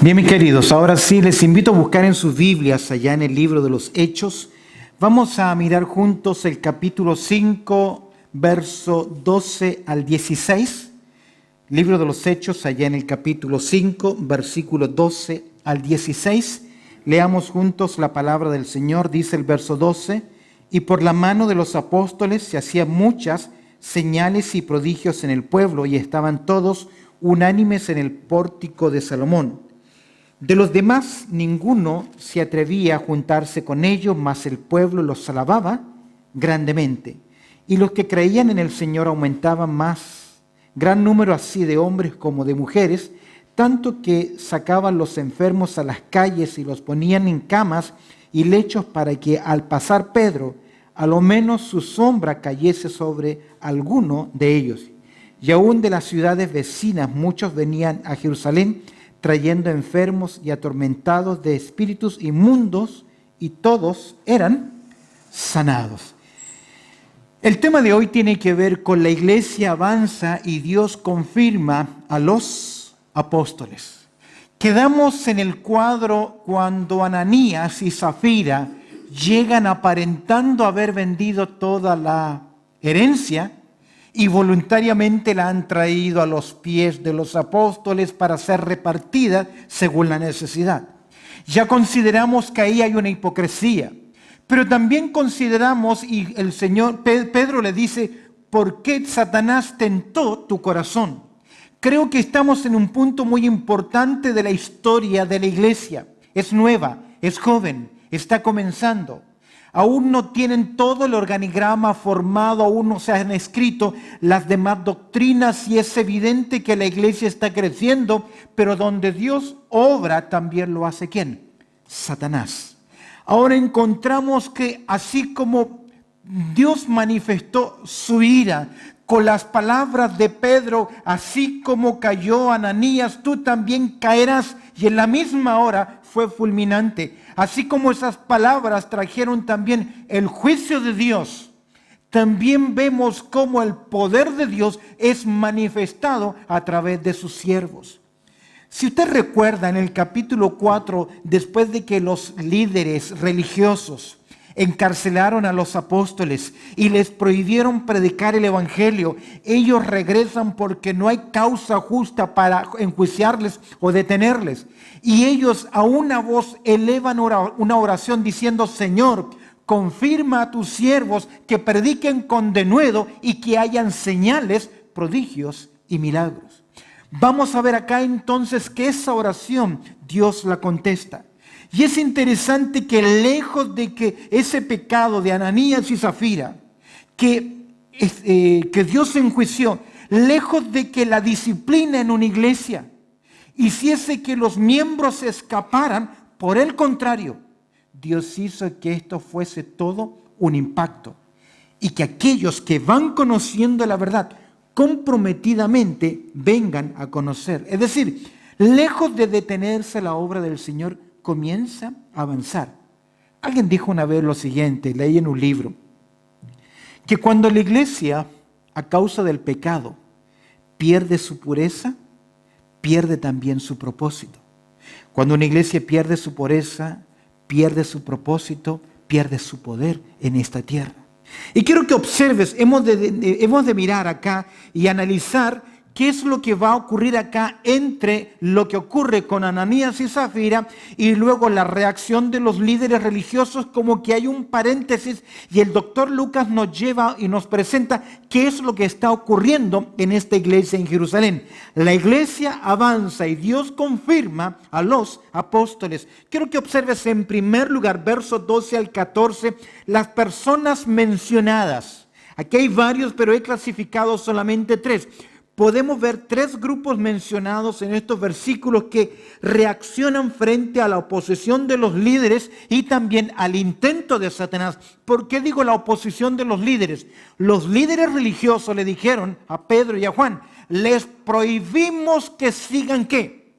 Bien, mis queridos, ahora sí les invito a buscar en sus Biblias, allá en el libro de los Hechos. Vamos a mirar juntos el capítulo 5, verso 12 al 16. Libro de los Hechos, allá en el capítulo 5, versículo 12 al 16. Leamos juntos la palabra del Señor. Dice el verso 12: y por la mano de los apóstoles se hacían muchas señales y prodigios en el pueblo, y estaban todos unánimes en el pórtico de Salomón. De los demás ninguno se atrevía a juntarse con ellos, mas el pueblo los alababa grandemente. Y los que creían en el Señor aumentaban más, gran número así de hombres como de mujeres, tanto que sacaban los enfermos a las calles y los ponían en camas y lechos para que al pasar Pedro, a lo menos su sombra cayese sobre alguno de ellos. Y aún de las ciudades vecinas muchos venían a Jerusalén, trayendo enfermos y atormentados de espíritus inmundos, y todos eran sanados. El tema de hoy tiene que ver con la iglesia avanza y Dios confirma a los apóstoles. Quedamos en el cuadro cuando Ananías y Zafira llegan aparentando haber vendido toda la herencia y voluntariamente la han traído a los pies de los apóstoles para ser repartida según la necesidad. Ya consideramos que ahí hay una hipocresía, pero también consideramos, y el Señor, Pedro le dice, ¿por qué Satanás tentó tu corazón? Creo que estamos en un punto muy importante de la historia de la iglesia. Es nueva, es joven, está comenzando. Aún no tienen todo el organigrama formado, aún no se han escrito las demás doctrinas, y es evidente que la iglesia está creciendo, pero donde Dios obra también lo hace ¿quién? Satanás. Ahora encontramos que así como Dios manifestó su ira con las palabras de Pedro, así como cayó Ananías, tú también caerás, y en la misma hora fue fulminante. Así como esas palabras trajeron también el juicio de Dios, también vemos cómo el poder de Dios es manifestado a través de sus siervos. Si usted recuerda, en el capítulo 4, después de que los líderes religiosos encarcelaron a los apóstoles y les prohibieron predicar el evangelio, ellos regresan porque no hay causa justa para enjuiciarles o detenerles. Y ellos a una voz elevan una oración diciendo: Señor, confirma a tus siervos que prediquen con denuedo y que hayan señales, prodigios y milagros. Vamos a ver acá entonces que esa oración Dios la contesta. Y es interesante que lejos de que ese pecado de Ananías y Zafira, que Dios enjuició, lejos de que la disciplina en una iglesia hiciese que los miembros se escaparan, por el contrario, Dios hizo que esto fuese todo un impacto, y que aquellos que van conociendo la verdad comprometidamente vengan a conocer. Es decir, lejos de detenerse la obra del Señor, comienza a avanzar. Alguien dijo una vez lo siguiente, leí en un libro, que cuando la iglesia, a causa del pecado, pierde su pureza, pierde también su propósito. Cuando una iglesia pierde su pureza, pierde su propósito, pierde su poder en esta tierra. Y quiero que observes, hemos de mirar acá y analizar qué es lo que va a ocurrir acá entre lo que ocurre con Ananías y Zafira y luego la reacción de los líderes religiosos, como que hay un paréntesis, y el doctor Lucas nos lleva y nos presenta qué es lo que está ocurriendo en esta iglesia en Jerusalén. La iglesia avanza y Dios confirma a los apóstoles. Quiero que observes en primer lugar, versos 12 al 14, las personas mencionadas. Aquí hay varios, pero he clasificado solamente 3. Podemos ver 3 grupos mencionados en estos versículos que reaccionan frente a la oposición de los líderes y también al intento de Satanás. ¿Por qué digo la oposición de los líderes? Los líderes religiosos le dijeron a Pedro y a Juan: les prohibimos que sigan ¿qué?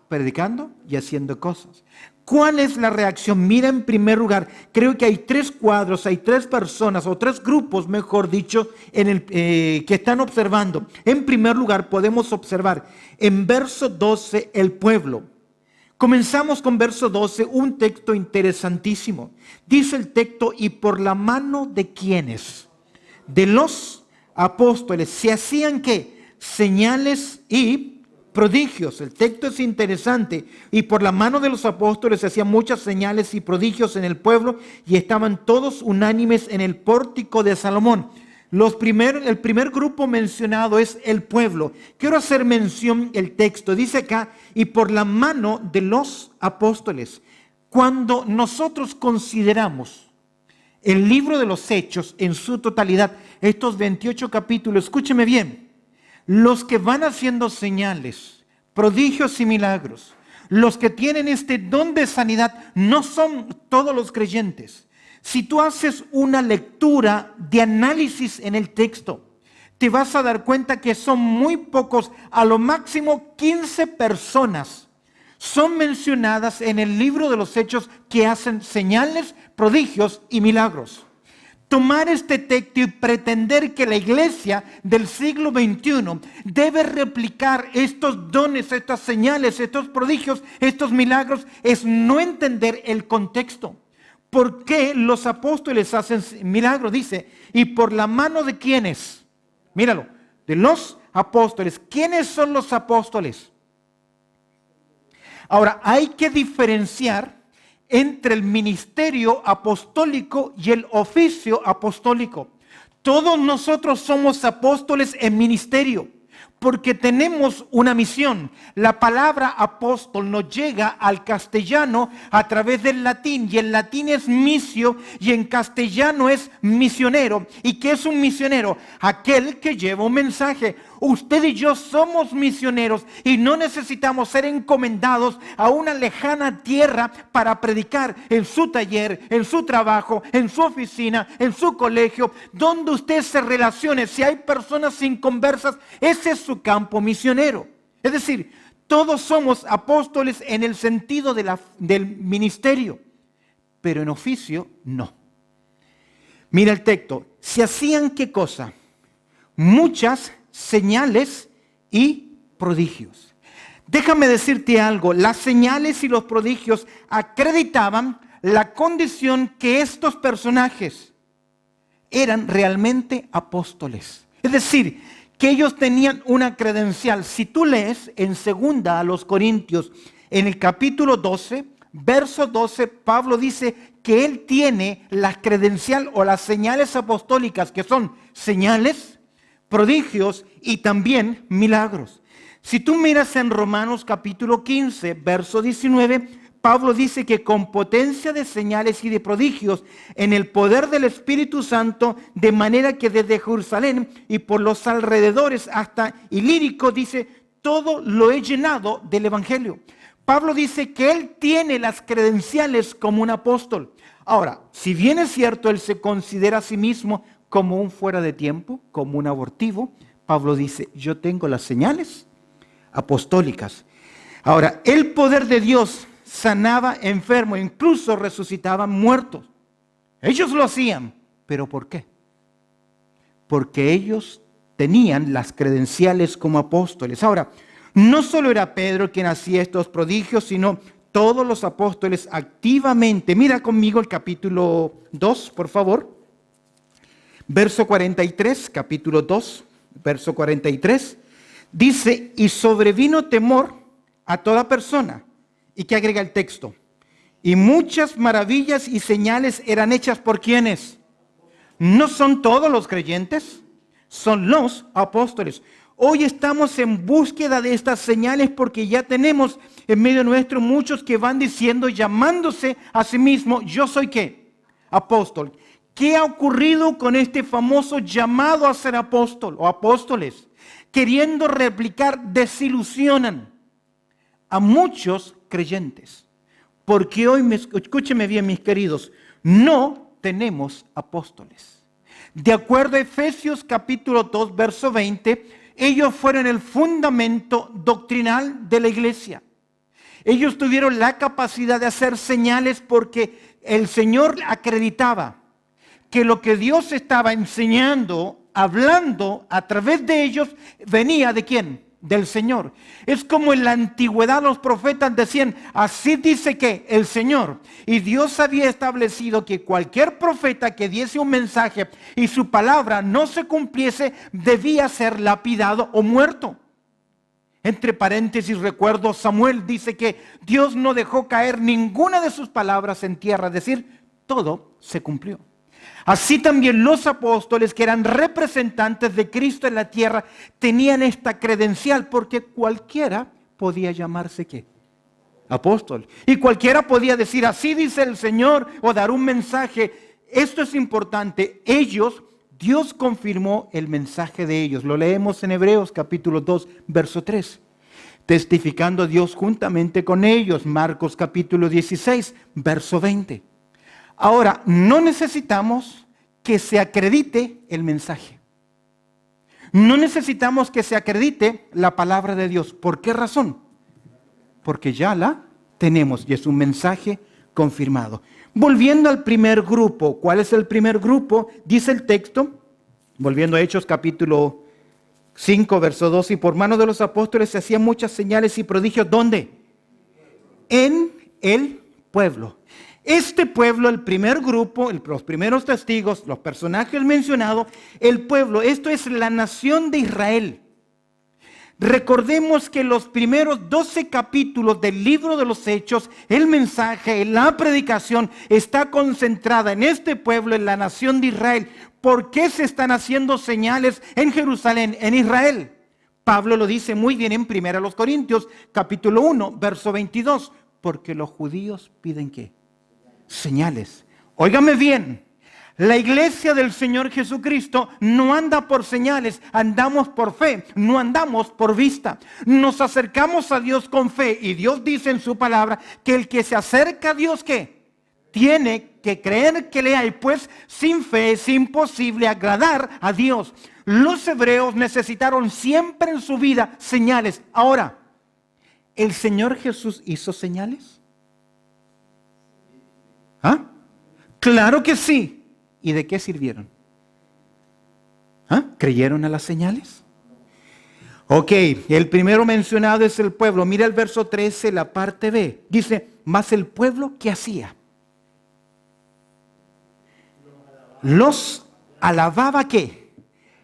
Predicando y haciendo cosas. ¿Cuál es la reacción? Mira, en primer lugar, creo que hay 3 cuadros, hay 3 personas o 3 grupos, mejor dicho, que están observando. En primer lugar, podemos observar en verso 12 el pueblo. Comenzamos con verso 12, un texto interesantísimo. Dice el texto, ¿y por la mano de quiénes? De los apóstoles. ¿Se hacían qué? Señales y prodigios. El texto es interesante. Y por la mano de los apóstoles se hacían muchas señales y prodigios en el pueblo y estaban todos unánimes en el pórtico de Salomón. El primer grupo mencionado es el pueblo. Quiero hacer mención el texto. Dice acá, y por la mano de los apóstoles. Cuando nosotros consideramos el libro de los Hechos en su totalidad, estos 28 capítulos, escúcheme bien, los que van haciendo señales, prodigios y milagros, los que tienen este don de sanidad, no son todos los creyentes. Si tú haces una lectura de análisis en el texto, te vas a dar cuenta que son muy pocos, a lo máximo 15 personas son mencionadas en el libro de los Hechos que hacen señales, prodigios y milagros. Tomar este texto y pretender que la iglesia del siglo XXI debe replicar estos dones, estas señales, estos prodigios, estos milagros, es no entender el contexto. ¿Por qué los apóstoles hacen milagros? Dice, ¿y por la mano de quiénes? Míralo, de los apóstoles. ¿Quiénes son los apóstoles? Ahora, hay que diferenciar entre el ministerio apostólico y el oficio apostólico. Todos nosotros somos apóstoles en ministerio, porque tenemos una misión. La palabra apóstol nos llega al castellano a través del latín, y el latín es misio y en castellano es misionero. ¿Y qué es un misionero? Aquel que lleva un mensaje. Usted y yo somos misioneros y no necesitamos ser encomendados a una lejana tierra para predicar en su taller, en su trabajo, en su oficina, en su colegio, donde usted se relacione. Si hay personas inconversas, ese es su campo misionero. Es decir, todos somos apóstoles en el sentido del ministerio, pero en oficio no. Mira el texto. ¿Se hacían qué cosa? Muchas señales y prodigios. Déjame decirte algo, las señales y los prodigios acreditaban la condición que estos personajes eran realmente apóstoles. Es decir, que ellos tenían una credencial. Si tú lees en 2 a los Corintios, en el capítulo 12, verso 12, Pablo dice que él tiene la credencial o las señales apostólicas, que son señales, prodigios y también milagros. Si tú miras en Romanos capítulo 15, verso 19, Pablo dice que con potencia de señales y de prodigios en el poder del Espíritu Santo, de manera que desde Jerusalén y por los alrededores hasta Ilírico, dice, todo lo he llenado del Evangelio. Pablo dice que él tiene las credenciales como un apóstol. Ahora, si bien es cierto, él se considera a sí mismo como un fuera de tiempo, como un abortivo, Pablo dice, yo tengo las señales apostólicas. Ahora, el poder de Dios sanaba enfermos, incluso resucitaba muertos. Ellos lo hacían, ¿pero por qué? Porque ellos tenían las credenciales como apóstoles. Ahora, no solo era Pedro quien hacía estos prodigios, sino todos los apóstoles activamente. Mira conmigo el capítulo 2, por favor. Verso 43, capítulo 2, verso 43, dice, y sobrevino temor a toda persona. ¿Y qué agrega el texto? Y muchas maravillas y señales eran hechas por ¿quiénes? No son todos los creyentes, son los apóstoles. Hoy estamos en búsqueda de estas señales porque ya tenemos en medio nuestro muchos que van diciendo, llamándose a sí mismos, yo soy ¿qué? Apóstol. ¿Qué ha ocurrido con este famoso llamado a ser apóstol o apóstoles? Queriendo replicar, desilusionan a muchos creyentes. Porque hoy, escúcheme bien mis queridos, no tenemos apóstoles. De acuerdo a Efesios capítulo 2, verso 20, ellos fueron el fundamento doctrinal de la iglesia. Ellos tuvieron la capacidad de hacer señales porque el Señor acreditaba que lo que Dios estaba enseñando, hablando a través de ellos, venía ¿de quién? del Señor. Es como en la antigüedad los profetas decían, así dice que el Señor. Y Dios había establecido que cualquier profeta que diese un mensaje y su palabra no se cumpliese, debía ser lapidado o muerto. Entre paréntesis, recuerdo, Samuel dice que Dios no dejó caer ninguna de sus palabras en tierra, es decir, todo se cumplió. Así también los apóstoles, que eran representantes de Cristo en la tierra, tenían esta credencial, porque cualquiera podía llamarse ¿qué? Apóstol. Y cualquiera podía decir, así dice el Señor, o dar un mensaje. Esto es importante. Dios confirmó el mensaje de ellos. Lo leemos en Hebreos capítulo 2, verso 3. Testificando Dios juntamente con ellos. Marcos capítulo 16, verso 20. Ahora, no necesitamos que se acredite el mensaje. No necesitamos que se acredite la palabra de Dios. ¿Por qué razón? Porque ya la tenemos y es un mensaje confirmado. Volviendo al primer grupo, ¿cuál es el primer grupo? Dice el texto, volviendo a Hechos capítulo 5, verso 2, y por mano de los apóstoles se hacían muchas señales y prodigios. ¿Dónde? En el pueblo. Este pueblo, el primer grupo, los primeros testigos, los personajes mencionados, el pueblo, esto es la nación de Israel. Recordemos que los primeros 12 capítulos del libro de los Hechos, el mensaje, la predicación está concentrada en este pueblo, en la nación de Israel. ¿Por qué se están haciendo señales en Jerusalén, en Israel? Pablo lo dice muy bien en 1 Corintios, capítulo 1, verso 22. Porque los judíos piden ¿qué? Señales. Óigame bien. La iglesia del Señor Jesucristo no anda por señales, andamos por fe, no andamos por vista. Nos acercamos a Dios con fe y Dios dice en su palabra que el que se acerca a Dios, ¿qué? Tiene que creer que le hay, pues sin fe es imposible agradar a Dios. Los hebreos necesitaron siempre en su vida señales. Ahora, ¿el Señor Jesús hizo señales? ¿Ah? Claro que sí. ¿Y de qué sirvieron? ¿Ah? ¿Creyeron a las señales? Ok, el primero mencionado es el pueblo. Mira el verso 13, la parte B. Dice, mas el pueblo, ¿qué hacía? Los alababa, ¿qué?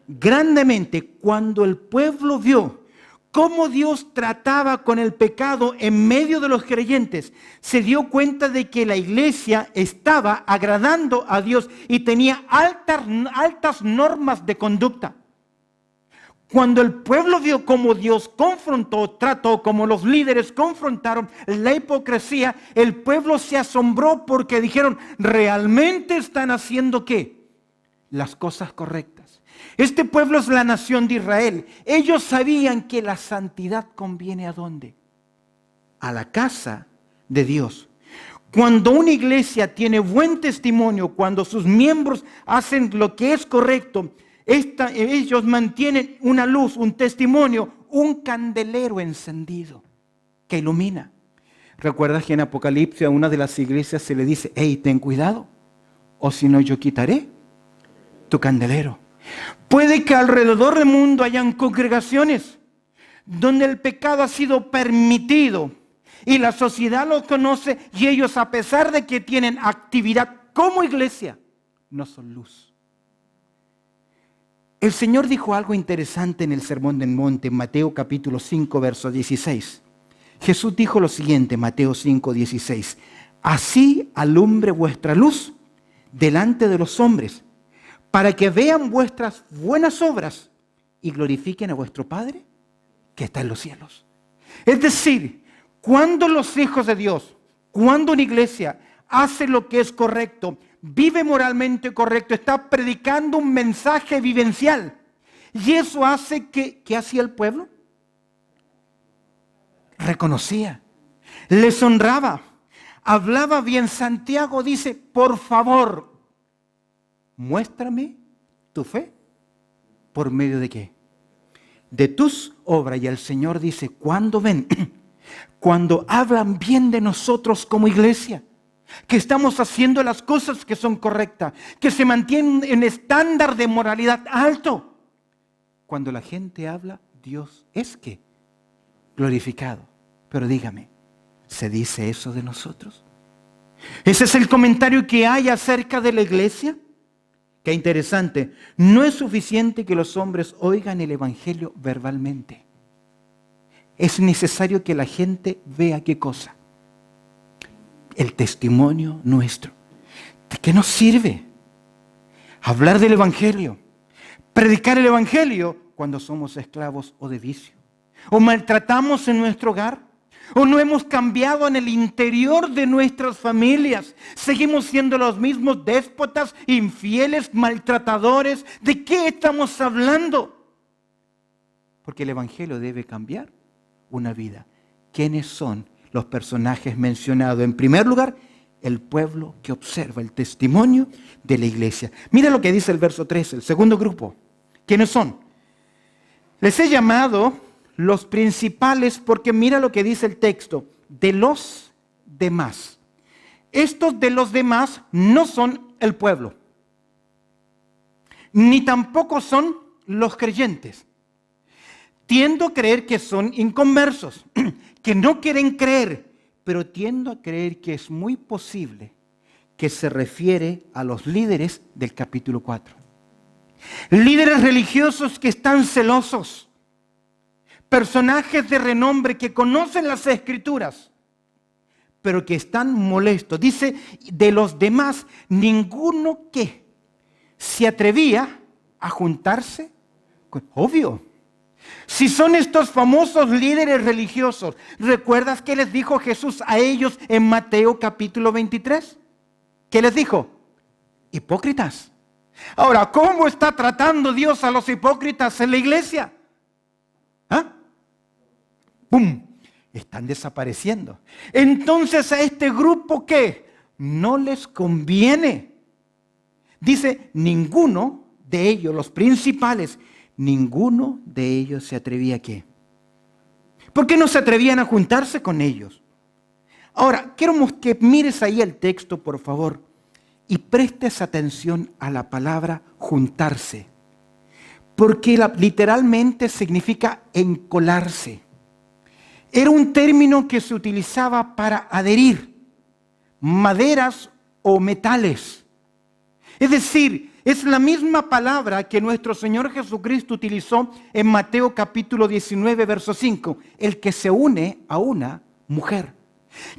Grandemente. Cuando el pueblo vio cómo Dios trataba con el pecado en medio de los creyentes, se dio cuenta de que la iglesia estaba agradando a Dios y tenía altas normas de conducta. Cuando el pueblo vio cómo Dios trató, como los líderes confrontaron la hipocresía, el pueblo se asombró porque dijeron, ¿realmente están haciendo qué? Las cosas correctas. Este pueblo es la nación de Israel. Ellos sabían que la santidad conviene ¿a dónde? A la casa de Dios. Cuando una iglesia tiene buen testimonio, cuando sus miembros hacen lo que es correcto, ellos mantienen una luz, un testimonio, un candelero encendido que ilumina. ¿Recuerdas que en Apocalipsis a una de las iglesias se le dice, hey, ten cuidado, o si no yo quitaré tu candelero? Puede que alrededor del mundo hayan congregaciones donde el pecado ha sido permitido y la sociedad lo conoce y ellos, a pesar de que tienen actividad como iglesia, no son luz. El Señor dijo algo interesante en el Sermón del Monte, en Mateo capítulo 5, verso 16. Jesús dijo lo siguiente, Mateo 5, 16. Así alumbre vuestra luz delante de los hombres, para que vean vuestras buenas obras y glorifiquen a vuestro Padre que está en los cielos. Es decir, cuando los hijos de Dios, cuando una iglesia hace lo que es correcto, vive moralmente correcto, está predicando un mensaje vivencial, y eso hace que, ¿qué hacía el pueblo? Reconocía, les honraba, hablaba bien. Santiago dice, por favor, muéstrame tu fe. ¿Por medio de qué? De tus obras. Y el Señor dice, ¿cuándo ven? Cuando hablan bien de nosotros como iglesia, que estamos haciendo las cosas que son correctas, que se mantienen en estándar de moralidad alto. Cuando la gente habla, Dios es que glorificado. Pero dígame, ¿se dice eso de nosotros? ¿Ese es el comentario que hay acerca de la iglesia? Qué interesante. No es suficiente que los hombres oigan el evangelio verbalmente. Es necesario que la gente vea qué cosa. El testimonio nuestro. ¿De qué nos sirve hablar del evangelio? Predicar el evangelio cuando somos esclavos o de vicio. O maltratamos en nuestro hogar. O no hemos cambiado en el interior de nuestras familias. Seguimos siendo los mismos déspotas, infieles, maltratadores. ¿De qué estamos hablando? Porque el evangelio debe cambiar una vida. ¿Quiénes son los personajes mencionados? En primer lugar, el pueblo que observa el testimonio de la iglesia. Mira lo que dice el verso 13, el segundo grupo. ¿Quiénes son? Les he llamado los principales, porque mira lo que dice el texto, de los demás. Estos de los demás no son el pueblo, ni tampoco son los creyentes. Tiendo a creer que son inconversos, que no quieren creer, pero tiendo a creer que es muy posible que se refiere a los líderes del capítulo 4. Líderes religiosos que están celosos. Personajes de renombre que conocen las Escrituras, pero que están molestos. Dice, de los demás, ninguno que se atrevía a juntarse con... Obvio. Si son estos famosos líderes religiosos, ¿recuerdas qué les dijo Jesús a ellos en Mateo capítulo 23? ¿Qué les dijo? Hipócritas. Ahora, ¿cómo está tratando Dios a los hipócritas en la iglesia? ¿Ah? ¡Pum! Están desapareciendo. Entonces a este grupo, ¿qué? No les conviene. Dice, ninguno de ellos, los principales, ninguno de ellos se atrevía a ¿qué? ¿Por qué no se atrevían a juntarse con ellos? Ahora, quiero que mires ahí el texto, por favor, y prestes atención a la palabra juntarse. Porque literalmente significa encolarse. Era un término que se utilizaba para adherir maderas o metales. Es decir, es la misma palabra que nuestro Señor Jesucristo utilizó en Mateo capítulo 19, verso 5. El que se une a una mujer.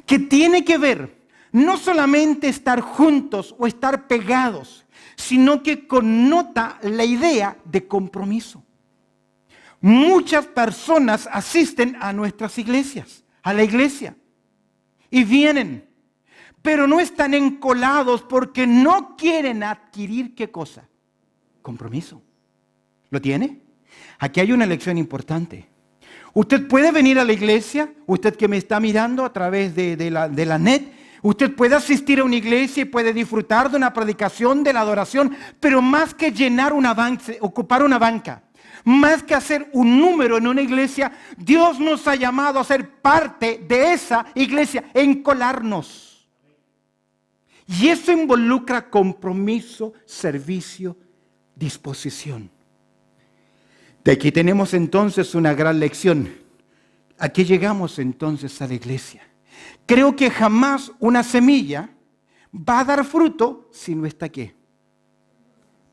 Que tiene que ver no solamente estar juntos o estar pegados, sino que connota la idea de compromiso. Muchas personas asisten a nuestras iglesias, a la iglesia, y vienen, pero no están encolados porque no quieren adquirir ¿qué cosa? Compromiso. ¿Lo tiene? Aquí hay una lección importante. Usted puede venir a la iglesia, usted que me está mirando a través de la net, usted puede asistir a una iglesia y puede disfrutar de una predicación, de la adoración, pero más que llenar una banca, ocupar una banca, más que hacer un número en una iglesia, Dios nos ha llamado a ser parte de esa iglesia, encolarnos. Y eso involucra compromiso, servicio, disposición. De aquí tenemos entonces una gran lección. ¿A qué llegamos entonces a la iglesia? Creo que jamás una semilla va a dar fruto si no está ¿qué?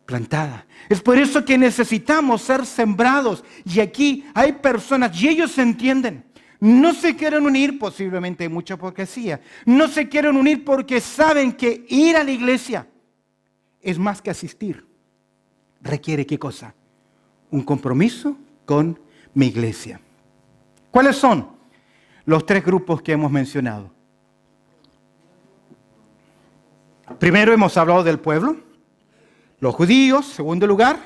Plantada. Es por eso que necesitamos ser sembrados. Y aquí hay personas, y ellos se entienden. No se quieren unir, posiblemente hay mucha hipocresía. No se quieren unir porque saben que ir a la iglesia es más que asistir. Requiere ¿qué cosa? Un compromiso con mi iglesia. ¿Cuáles son los tres grupos que hemos mencionado? Primero hemos hablado del pueblo, los judíos, segundo lugar,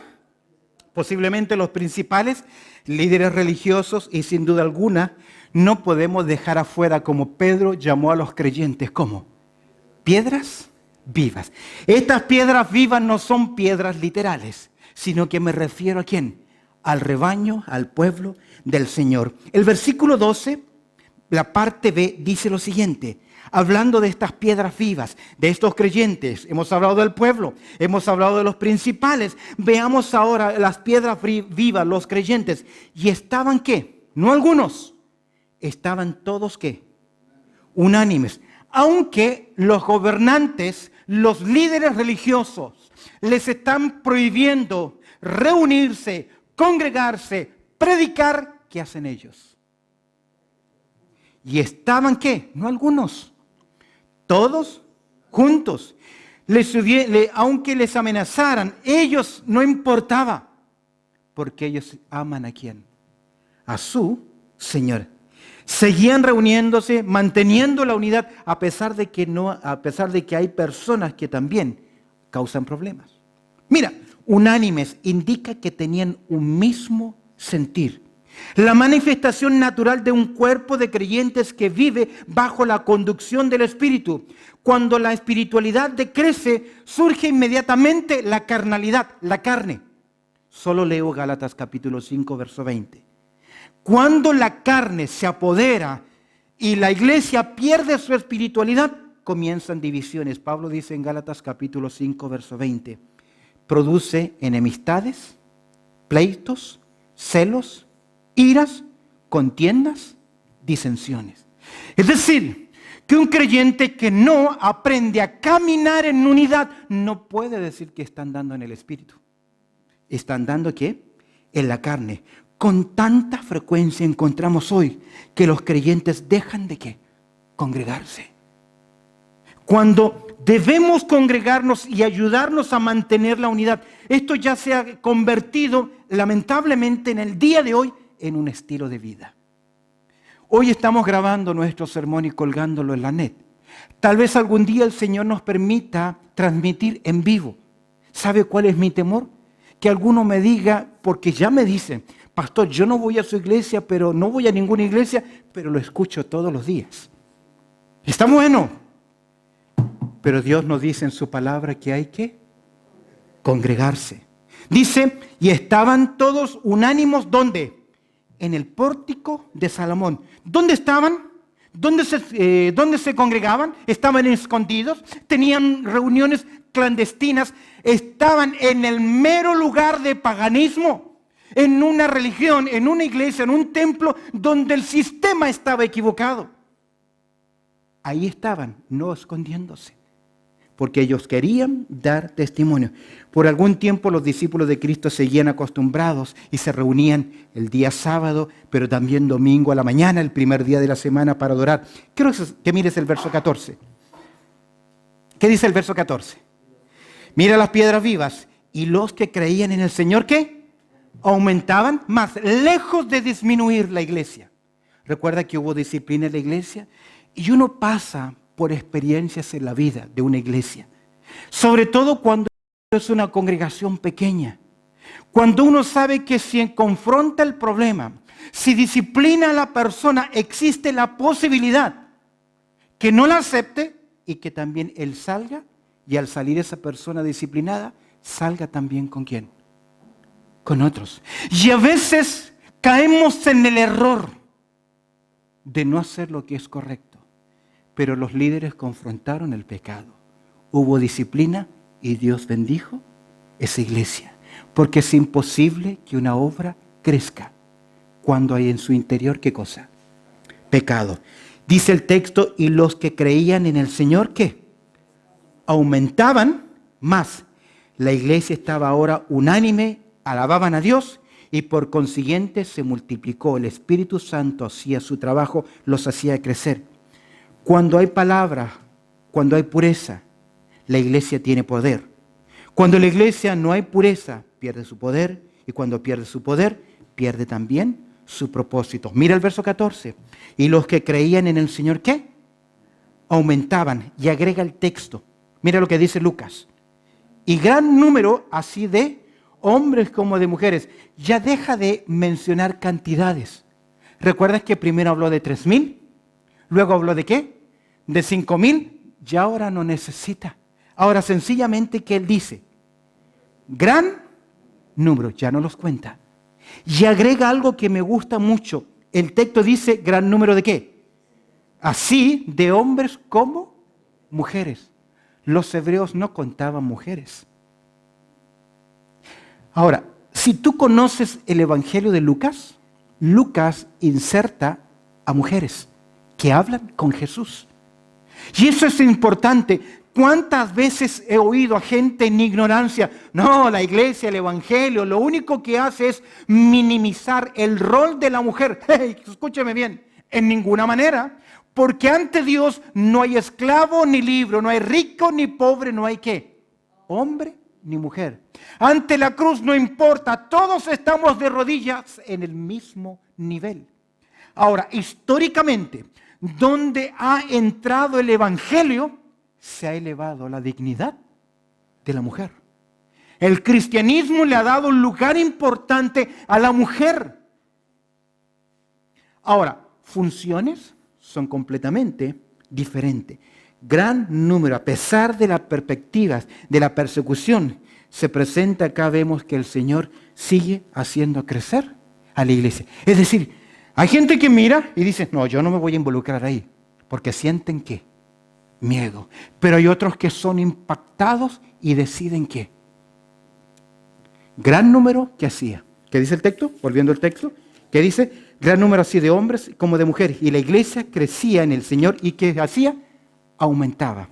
posiblemente los principales líderes religiosos, y sin duda alguna no podemos dejar afuera, como Pedro llamó a los creyentes, ¿cómo? Piedras vivas. Estas piedras vivas no son piedras literales, sino que me refiero ¿a quién? Al rebaño, al pueblo del Señor. El versículo 12, la parte B, dice lo siguiente. Hablando de estas piedras vivas, de estos creyentes, hemos hablado del pueblo, hemos hablado de los principales. Veamos ahora las piedras vivas, los creyentes. ¿Y estaban qué? No algunos, estaban todos ¿qué? Unánimes. Aunque los gobernantes, los líderes religiosos, les están prohibiendo reunirse, congregarse, predicar, ¿qué hacen ellos? Y estaban ¿qué? No algunos, todos juntos. Aunque les amenazaran, ellos no importaba, porque ellos aman ¿a quién? A su Señor. Seguían reuniéndose, manteniendo la unidad, a pesar de que hay personas que también causan problemas. Mira, unánimes indica que tenían un mismo sentir. La manifestación natural de un cuerpo de creyentes que vive bajo la conducción del Espíritu. Cuando la espiritualidad decrece, surge inmediatamente la carnalidad, la carne. Solo leo Gálatas capítulo 5, verso 20. Cuando la carne se apodera y la iglesia pierde su espiritualidad, comienzan divisiones. Pablo dice en Gálatas capítulo 5, verso 20, produce enemistades, pleitos, celos, iras, contiendas, disensiones. Es decir, que un creyente que no aprende a caminar en unidad no puede decir que está andando en el Espíritu. Está andando ¿qué? En la carne. Con tanta frecuencia encontramos hoy que los creyentes dejan de ¿qué? Congregarse. Cuando debemos congregarnos y ayudarnos a mantener la unidad, esto ya se ha convertido lamentablemente en el día de hoy en un estilo de vida. Hoy estamos grabando nuestro sermón y colgándolo en la net. Tal vez algún día el Señor nos permita transmitir en vivo. ¿Sabe cuál es mi temor? Que alguno me diga, porque ya me dicen, pastor, yo no voy a su iglesia, pero no voy a ninguna iglesia, pero lo escucho todos los días. Está bueno. Pero Dios nos dice en su palabra que hay que congregarse. Dice, y estaban todos unánimos, ¿dónde? En el pórtico de Salomón. ¿Dónde estaban? ¿Dónde se congregaban? ¿Estaban escondidos? ¿Tenían reuniones clandestinas? Estaban en el mero lugar de paganismo, en una religión, en una iglesia, en un templo donde el sistema estaba equivocado. Ahí estaban, no escondiéndose, porque ellos querían dar testimonio. Por algún tiempo los discípulos de Cristo seguían acostumbrados y se reunían el día sábado, pero también domingo a la mañana, el primer día de la semana, para adorar. Quiero que mires el verso 14. ¿Qué dice el verso 14? Mira las piedras vivas. Y los que creían en el Señor, ¿qué? Aumentaban más, lejos de disminuir la iglesia. Recuerda que hubo disciplina en la iglesia y uno pasa por experiencias en la vida de una iglesia. Sobre todo cuando es una congregación pequeña. Cuando uno sabe que si confronta el problema, si disciplina a la persona, existe la posibilidad que no la acepte y que también él salga, y al salir esa persona disciplinada, salga también ¿con quién? Con otros. Y a veces caemos en el error de no hacer lo que es correcto. Pero los líderes confrontaron el pecado. Hubo disciplina y Dios bendijo esa iglesia. Porque es imposible que una obra crezca cuando hay en su interior, ¿qué cosa? Pecado. Dice el texto, y los que creían en el Señor, ¿qué? Aumentaban más. La iglesia estaba ahora unánime, alababan a Dios y por consiguiente se multiplicó. El Espíritu Santo hacía su trabajo, los hacía crecer. Cuando hay palabra, cuando hay pureza, la iglesia tiene poder. Cuando la iglesia no hay pureza, pierde su poder, y cuando pierde su poder, pierde también su propósito. Mira el verso 14. Y los que creían en el Señor, ¿qué? Aumentaban. Y agrega el texto. Mira lo que dice Lucas. Y gran número así de hombres como de mujeres. Ya deja de mencionar cantidades. ¿Recuerdas que primero habló de 3,000? Luego habló de ¿qué? De 5,000. Ya ahora no necesita. Ahora sencillamente que él dice, gran número, ya no los cuenta. Y agrega algo que me gusta mucho. El texto dice gran número de ¿qué? Así de hombres como mujeres. Los hebreos no contaban mujeres. Ahora, si tú conoces el Evangelio de Lucas, Lucas inserta a mujeres que hablan con Jesús. Y eso es importante. ¿Cuántas veces he oído a gente en ignorancia? No, la iglesia, el evangelio, lo único que hace es minimizar el rol de la mujer. Hey, escúcheme bien, en ninguna manera. Porque ante Dios no hay esclavo ni libre, no hay rico ni pobre, no hay ¿qué? Hombre ni mujer. Ante la cruz no importa, todos estamos de rodillas en el mismo nivel. Ahora, históricamente, donde ha entrado el evangelio, se ha elevado la dignidad de la mujer. El cristianismo le ha dado un lugar importante a la mujer. Ahora, funciones son completamente diferentes. Gran número, a pesar de las perspectivas de la persecución, se presenta acá, vemos que el Señor sigue haciendo crecer a la iglesia. Es decir, hay gente que mira y dice, no, yo no me voy a involucrar ahí, porque sienten ¿qué? Miedo. Pero hay otros que son impactados y deciden ¿qué? Gran número que hacía. ¿Qué dice el texto? Volviendo al texto, ¿qué dice? Gran número así de hombres como de mujeres. Y la iglesia crecía en el Señor y ¿qué hacía? Aumentaba.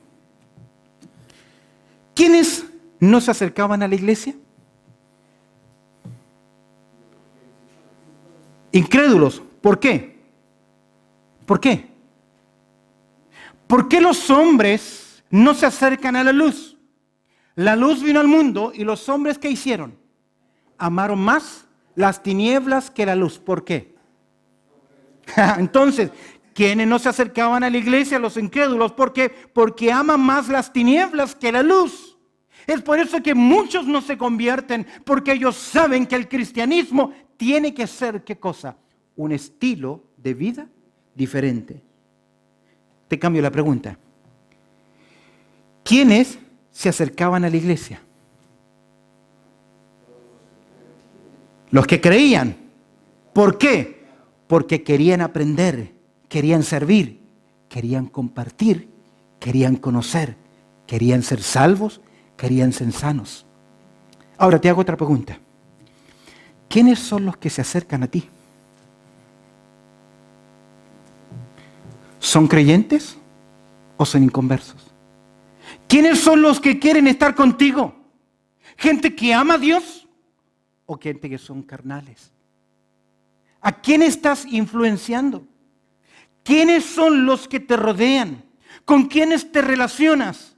¿Quiénes no se acercaban a la iglesia? Incrédulos. ¿Por qué? ¿Por qué? ¿Por qué los hombres no se acercan a la luz? La luz vino al mundo y los hombres ¿qué hicieron? Amaron más las tinieblas que la luz. ¿Por qué? Entonces, ¿quiénes no se acercaban a la iglesia? Los incrédulos. ¿Por qué? Porque aman más las tinieblas que la luz. Es por eso que muchos no se convierten, porque ellos saben que el cristianismo tiene que ser, ¿qué cosa? Un estilo de vida diferente. Te cambio la pregunta. ¿Quiénes se acercaban a la iglesia? Los que creían. ¿Por qué? Porque querían aprender, querían servir, querían compartir, querían conocer, querían ser salvos, querían ser sanos. Ahora te hago otra pregunta. ¿Quiénes son los que se acercan a ti? ¿Son creyentes o son inconversos? ¿Quiénes son los que quieren estar contigo? ¿Gente que ama a Dios o gente que son carnales? ¿A quién estás influenciando? ¿Quiénes son los que te rodean? ¿Con quiénes te relacionas?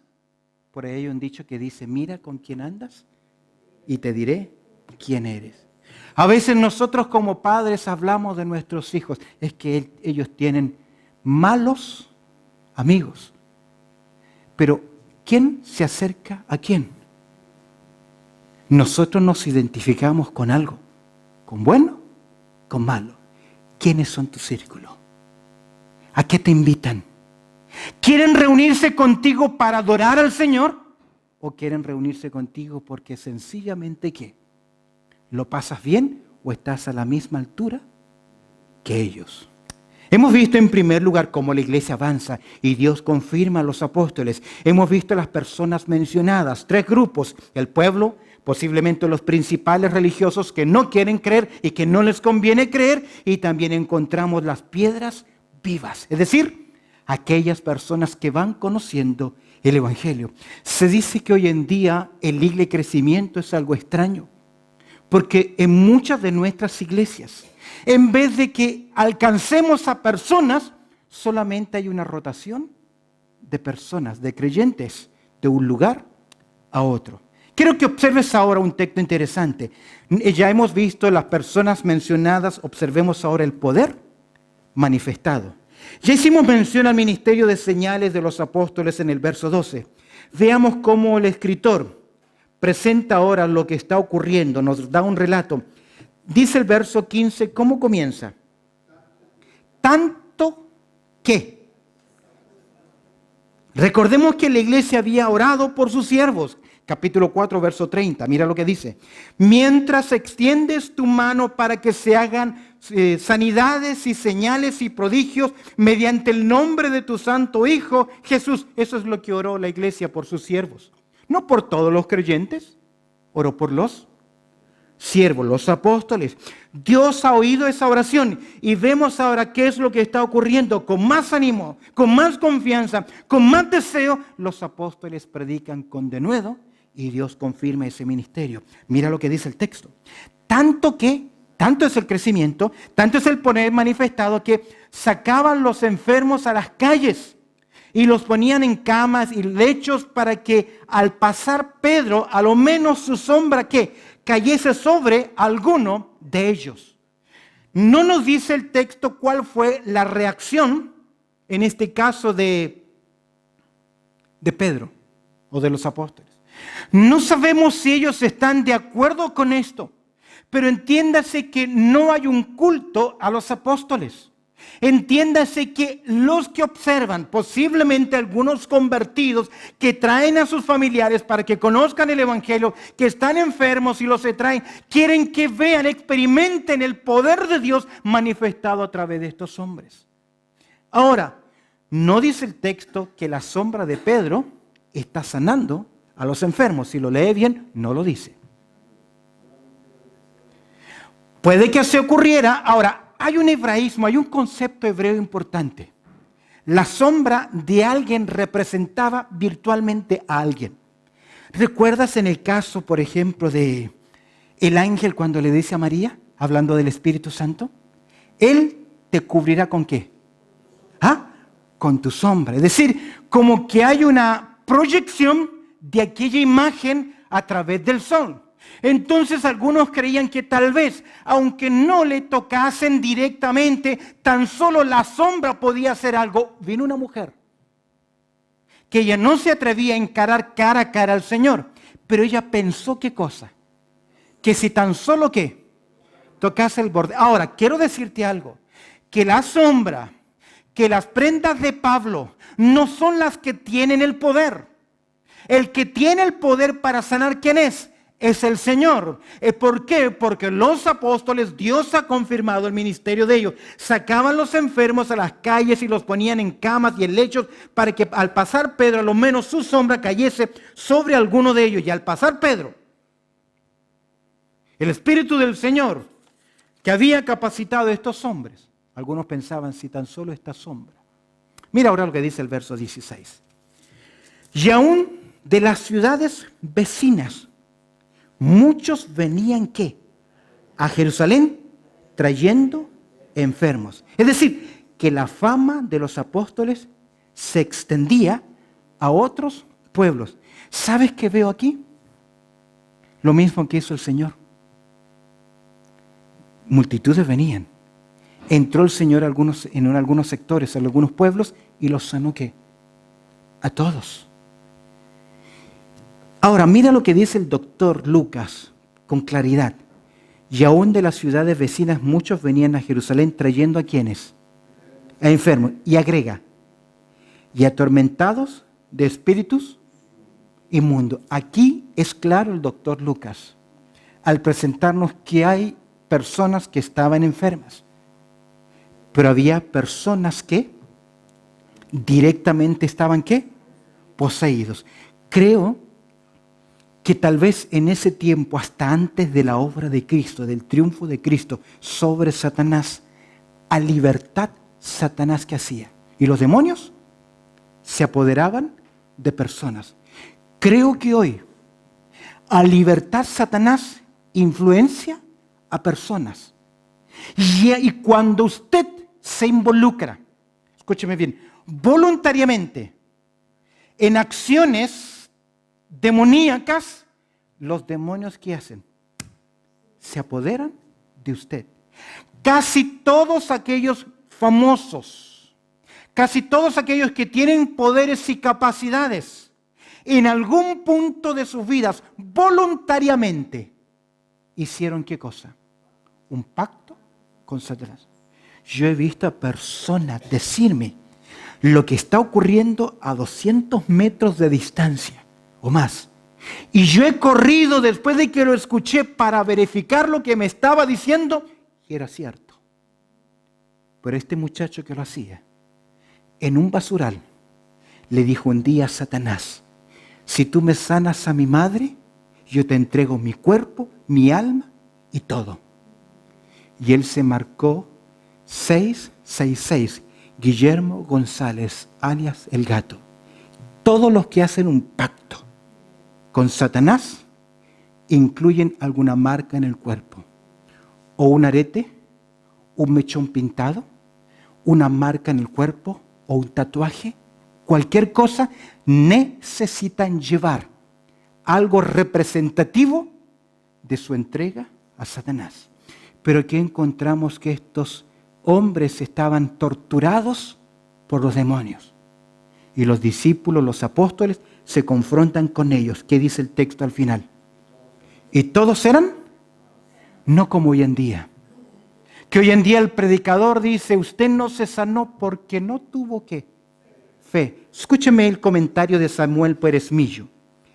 Por ahí hay un dicho que dice, mira con quién andas y te diré quién eres. A veces nosotros como padres hablamos de nuestros hijos, es que ellos tienen malos amigos. Pero ¿quién se acerca a quién? Nosotros nos identificamos con algo, con bueno, con malo. ¿Quiénes son tu círculo? ¿A qué te invitan? ¿Quieren reunirse contigo para adorar al Señor? ¿O quieren reunirse contigo porque sencillamente ¿qué? ¿Lo pasas bien o estás a la misma altura que ellos? Hemos visto en primer lugar cómo la iglesia avanza y Dios confirma a los apóstoles. Hemos visto las personas mencionadas, 3 grupos, el pueblo, posiblemente los principales religiosos que no quieren creer y que no les conviene creer, y también encontramos las piedras vivas, es decir, aquellas personas que van conociendo el evangelio. Se dice que hoy en día el libre crecimiento es algo extraño, porque en muchas de nuestras iglesias, en vez de que alcancemos a personas, solamente hay una rotación de personas, de creyentes, de un lugar a otro. Quiero que observes ahora un texto interesante. Ya hemos visto las personas mencionadas, observemos ahora el poder manifestado. Ya hicimos mención al ministerio de señales de los apóstoles en el verso 12. Veamos cómo el escritor presenta ahora lo que está ocurriendo, nos da un relato. Dice el verso 15, ¿cómo comienza? Tanto que. Recordemos que la iglesia había orado por sus siervos. Capítulo 4, verso 30. Mira lo que dice. Mientras extiendes tu mano para que se hagan sanidades y señales y prodigios mediante el nombre de tu santo Hijo Jesús. Eso es lo que oró la iglesia por sus siervos. No por todos los creyentes, oró por los siervos, los apóstoles. Dios ha oído esa oración y vemos ahora qué es lo que está ocurriendo. Con más ánimo, con más confianza, con más deseo, los apóstoles predican con denuedo y Dios confirma ese ministerio. Mira lo que dice el texto. Tanto es el crecimiento, tanto es el poder manifestado que sacaban los enfermos a las calles y los ponían en camas y lechos para que al pasar Pedro, a lo menos su sombra, ¿qué? Cayese sobre alguno de ellos. No nos dice el texto cuál fue la reacción, en este caso de Pedro o de los apóstoles. No sabemos si ellos están de acuerdo con esto, pero entiéndase que no hay un culto a los apóstoles. Entiéndase que los que observan, posiblemente algunos convertidos que traen a sus familiares para que conozcan el evangelio, que están enfermos y los traen, quieren que vean, experimenten el poder de Dios manifestado a través de estos hombres. Ahora, no dice el texto que la sombra de Pedro está sanando a los enfermos. Si lo lee bien, no lo dice. Puede que así ocurriera. Ahora, hay un hebraísmo, hay un concepto hebreo importante. La sombra de alguien representaba virtualmente a alguien. ¿Recuerdas en el caso, por ejemplo, de el ángel cuando le dice a María, hablando del Espíritu Santo? Él te cubrirá ¿con qué? Con tu sombra. Es decir, como que hay una proyección de aquella imagen a través del sol. Entonces algunos creían que tal vez, aunque no le tocasen directamente, tan solo la sombra podía hacer algo. Vino una mujer que ella no se atrevía a encarar cara a cara al Señor, pero ella pensó ¿qué cosa? Que si tan solo ¿qué? Tocase el borde. Ahora, quiero decirte algo, que la sombra, que las prendas de Pablo no son las que tienen el poder. El que tiene el poder para sanar, ¿quién es? Es el Señor. ¿Por qué? Porque los apóstoles, Dios ha confirmado el ministerio de ellos. Sacaban los enfermos a las calles y los ponían en camas y en lechos para que al pasar Pedro, a lo menos su sombra cayese sobre alguno de ellos. Y al pasar Pedro, el Espíritu del Señor que había capacitado a estos hombres, algunos pensaban si tan solo esta sombra. Mira ahora lo que dice el verso 16. Y aún de las ciudades vecinas, muchos venían ¿qué? A Jerusalén trayendo enfermos. Es decir, que la fama de los apóstoles se extendía a otros pueblos. ¿Sabes qué veo aquí? Lo mismo que hizo el Señor. Multitudes venían. Entró el Señor en algunos sectores, en algunos pueblos, y los sanó ¿qué? A todos. Ahora, mira lo que dice el doctor Lucas con claridad. Y aún de las ciudades vecinas muchos venían a Jerusalén trayendo ¿a quiénes? A enfermos. Y agrega, y atormentados de espíritus inmundos. Aquí es claro el doctor Lucas al presentarnos que hay personas que estaban enfermas. Pero había personas que directamente estaban ¿qué? Poseídos. Creo que tal vez en ese tiempo, hasta antes de la obra de Cristo, del triunfo de Cristo sobre Satanás, a libertad Satanás ¿qué hacía? Y los demonios se apoderaban de personas. Creo que hoy, a libertad Satanás influencia a personas. Y cuando usted se involucra, escúcheme bien, voluntariamente en acciones demoníacas, los demonios ¿qué hacen? Se apoderan de usted. Casi todos aquellos famosos, casi todos aquellos que tienen poderes y capacidades, en algún punto de sus vidas, voluntariamente, hicieron ¿qué cosa? Un pacto con Satanás. Yo he visto a personas decirme lo que está ocurriendo a 200 metros de distancia o más. Y yo he corrido después de que lo escuché para verificar lo que me estaba diciendo y era cierto. Pero este muchacho que lo hacía, en un basural, le dijo un día a Satanás, si tú me sanas a mi madre, yo te entrego mi cuerpo, mi alma y todo. Y él se marcó 666, Guillermo González, alias El Gato. Todos los que hacen un pacto con Satanás incluyen alguna marca en el cuerpo, o un arete, un mechón pintado, una marca en el cuerpo o un tatuaje. Cualquier cosa, necesitan llevar algo representativo de su entrega a Satanás. Pero aquí encontramos que estos hombres estaban torturados por los demonios. Y los discípulos, los apóstoles, se confrontan con ellos. ¿Qué dice el texto al final? Y todos eran, no como hoy en día. Que hoy en día el predicador dice, usted no se sanó porque no tuvo ¿qué? Fe. Escúcheme el comentario de Samuel Pérez Millo.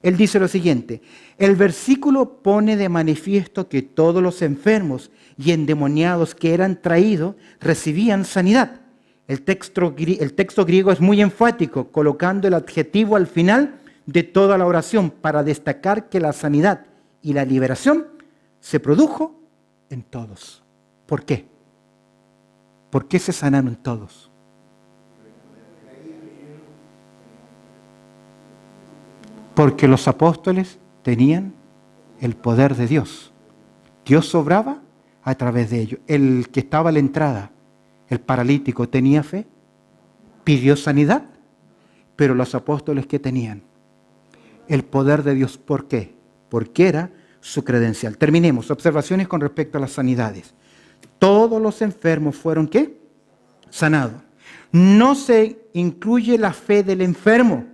Él dice lo siguiente: el versículo pone de manifiesto que todos los enfermos y endemoniados que eran traídos recibían sanidad. El texto griego es muy enfático, colocando el adjetivo al final de toda la oración para destacar que la sanidad y la liberación se produjo en todos. ¿Por qué? ¿Por qué se sanaron todos? Porque los apóstoles tenían el poder de Dios. Dios obraba a través de ellos. El que estaba a la entrada, el paralítico, tenía fe, pidió sanidad, pero los apóstoles, ¿qué tenían? El poder de Dios. ¿Por qué? Porque era su credencial. Terminemos. Observaciones con respecto a las sanidades. Todos los enfermos fueron, ¿qué? Sanados. No se incluye la fe del enfermo,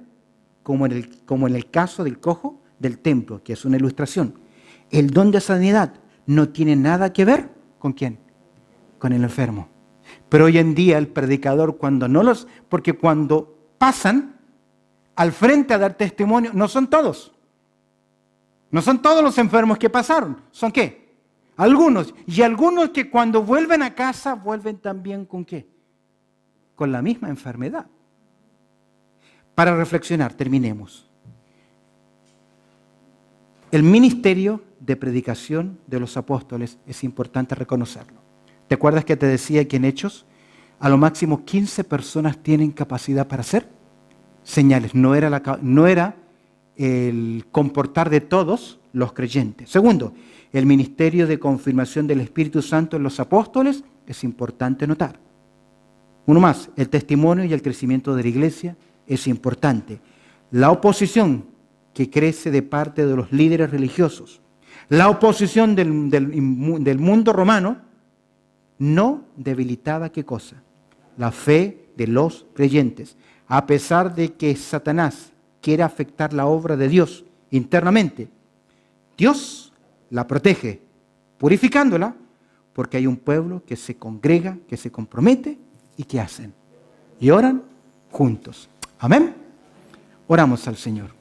como en el caso del cojo del templo, que es una ilustración. El don de sanidad no tiene nada que ver ¿con quién? Con el enfermo. Pero hoy en día el predicador, porque cuando pasan al frente a dar testimonio, no son todos. No son todos los enfermos que pasaron. ¿Son qué? Algunos. Y algunos que cuando vuelven a casa, vuelven también ¿con qué? Con la misma enfermedad. Para reflexionar, terminemos. El ministerio de predicación de los apóstoles es importante reconocerlo. ¿Te acuerdas que te decía que en Hechos a lo máximo 15 personas tienen capacidad para hacer señales? No era el comportar de todos los creyentes. Segundo, el ministerio de confirmación del Espíritu Santo en los apóstoles es importante notar. Uno más, el testimonio y el crecimiento de la iglesia es importante. La oposición que crece de parte de los líderes religiosos, la oposición del mundo romano, no debilitaba ¿qué cosa? La fe de los creyentes. A pesar de que Satanás quiere afectar la obra de Dios internamente, Dios la protege, purificándola, porque hay un pueblo que se congrega, que se compromete y que hacen. Y oran juntos. Amén. Oramos al Señor.